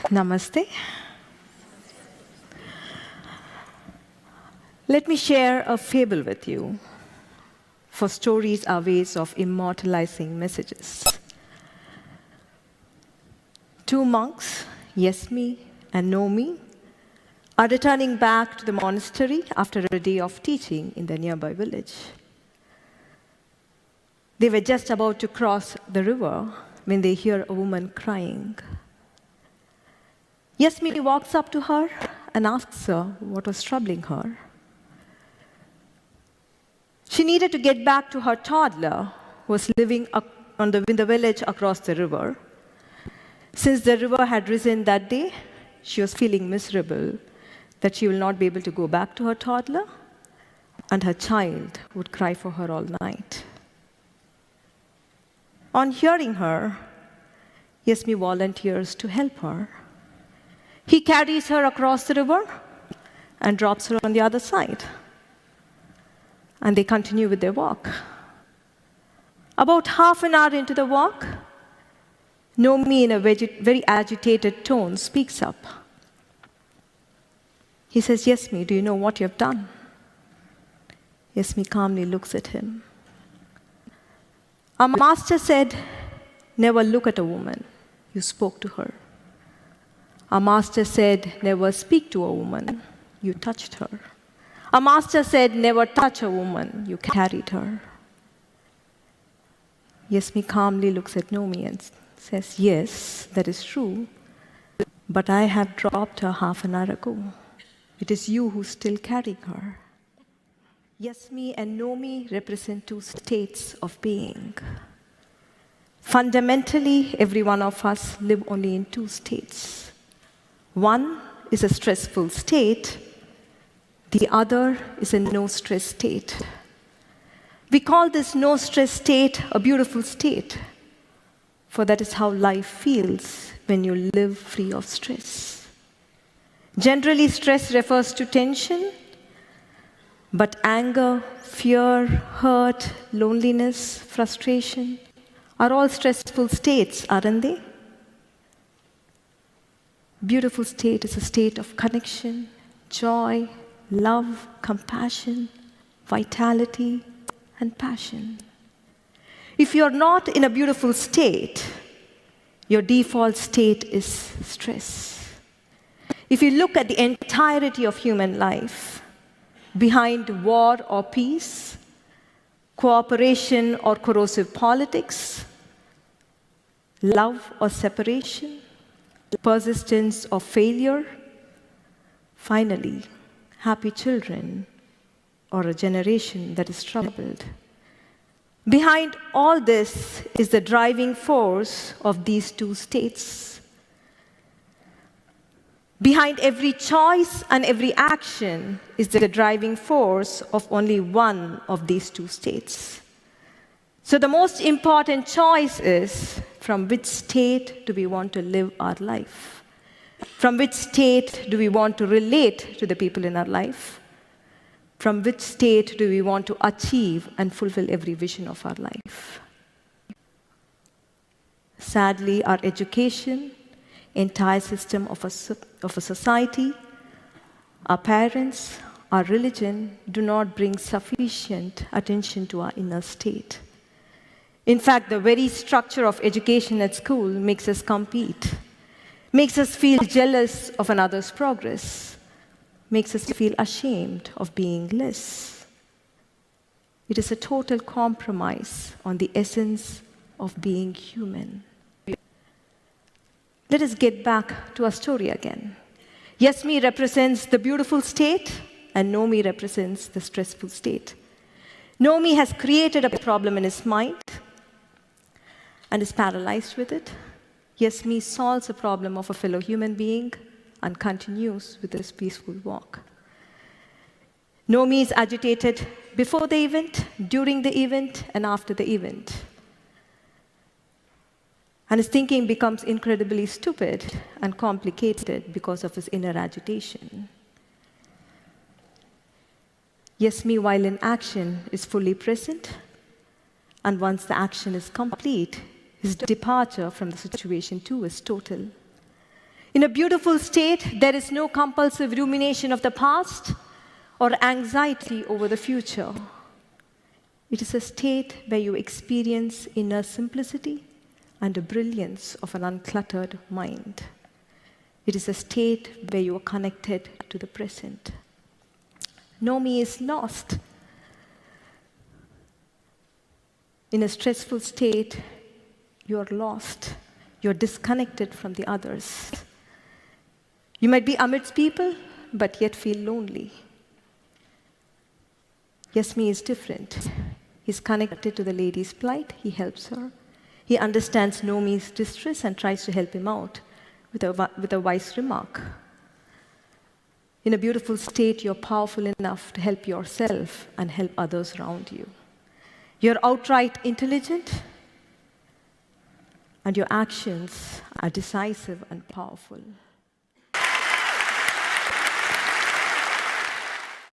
Namaste. Let me share a fable with you, for stories are ways of immortalizing messages. Two monks, Yesmi and Nomi, are returning back to the monastery after a day of teaching in the nearby village. They were just about to cross the river when they hear a woman crying. Yesmi walks up to her and asks her what was troubling her. She needed to get back to her toddler who was living in the village across the river. Since the river had risen that day, she was feeling miserable that she will not be able to go back to her toddler, and her child would cry for her all night. On hearing her, Yesmi volunteers to help her. He carries her across the river and drops her on the other side. And they continue with their walk. About half an hour into the walk, Nomi, in a very agitated tone, speaks up. He says, "Yesmi, do you know what you have done?" Yesmi calmly looks at him. "Our master said, never look at a woman. You spoke to her. Our master said, never speak to a woman. You touched her. Our master said, never touch a woman. You carried her." Yesmi calmly looks at Nomi and says, "Yes, that is true, but I have dropped her half an hour ago. It is you who still carrying her." Yesmi and Nomi represent two states of being. Fundamentally, every one of us live only in two states. One is a stressful state. The other is a no-stress state. We call this no-stress state a beautiful state, for that is how life feels when you live free of stress. Generally, stress refers to tension, but anger, fear, hurt, loneliness, frustration are all stressful states, aren't they? Beautiful state is a state of connection, joy, love, compassion, vitality, and passion. If you're not in a beautiful state, your default state is stress. If you look at the entirety of human life, behind war or peace, cooperation or corrosive politics, love or separation, persistence or failure, finally, happy children or a generation that is troubled. Behind all this is the driving force of these two states. Behind every choice and every action is the driving force of only one of these two states. So the most important choice is, from which state do we want to live our life? From which state do we want to relate to the people in our life? From which state do we want to achieve and fulfill every vision of our life? Sadly, our education, entire system of a society, our parents, our religion do not bring sufficient attention to our inner state. In fact, the very structure of education at school makes us compete, makes us feel jealous of another's progress, makes us feel ashamed of being less. It is a total compromise on the essence of being human. Let us get back to our story again. Yesmi represents the beautiful state, and Nomi represents the stressful state. Nomi has created a problem in his mind and is paralyzed with it. Yesmi solves a problem of a fellow human being and continues with this peaceful walk. Nomi is agitated before the event, during the event, and after the event. And his thinking becomes incredibly stupid and complicated because of his inner agitation. Yesmi, while in action, is fully present, and once the action is complete, his departure from the situation too is total. In a beautiful state, there is no compulsive rumination of the past or anxiety over the future. It is a state where you experience inner simplicity and the brilliance of an uncluttered mind. It is a state where you are connected to the present. No me is lost. In a stressful state, you are lost. You're disconnected from the others. You might be amidst people, but yet feel lonely. Yes, me is different. He's connected to the lady's plight. He helps her. He understands no me's distress and tries to help him out with a wise remark. In a beautiful state, you're powerful enough to help yourself and help others around you. You're outright intelligent, and your actions are decisive and powerful.